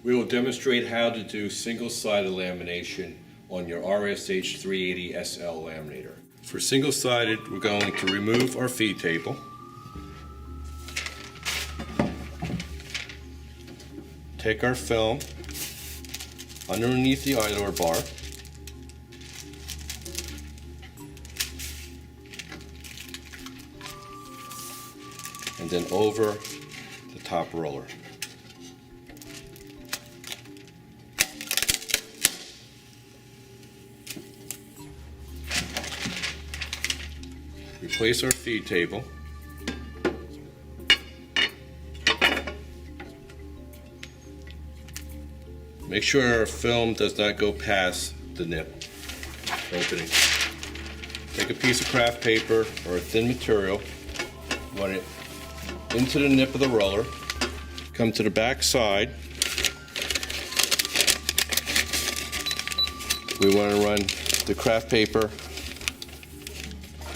We will demonstrate how to do single-sided lamination on your RSH-380SL laminator. For single-sided, we're going to remove our feed table. Take our film underneath the idler bar. And then over the top roller. Replace our feed table. Make sure our film does not go past the nip opening. Take a piece of craft paper or a thin material, run it into the nip of the roller, come to the back side. We want to run the craft paper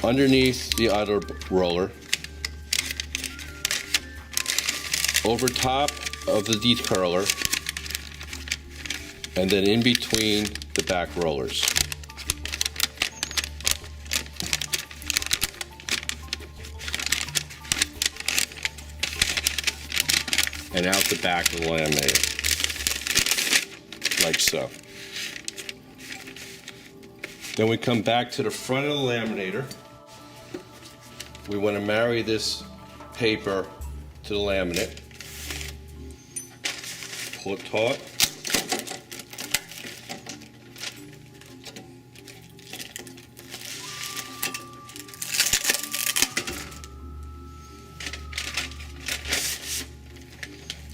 underneath the idler roller, over top of the decurler, and then in between the back rollers. And out the back of the laminator, like so. Then we come back to the front of the laminator. We want to marry this paper to the laminate. Pull it taut.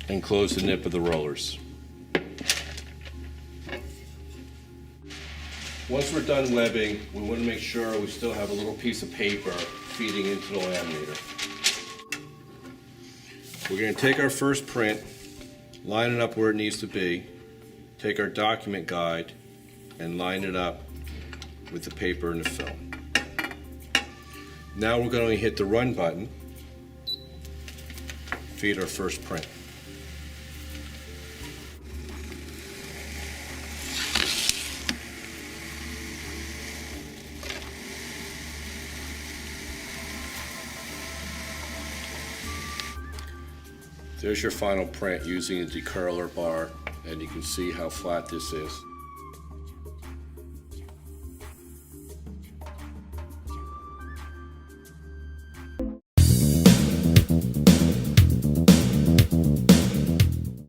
And close the nip of the rollers. Once we're done webbing, we want to make sure we still have a little piece of paper feeding into the laminator. We're going to take our first print, line it up where it needs to be, take our document guide, and line it up with the paper and the film. Now we're going to hit the run button, feed our first print. There's your final print using a decurler bar, and you can see how flat this is.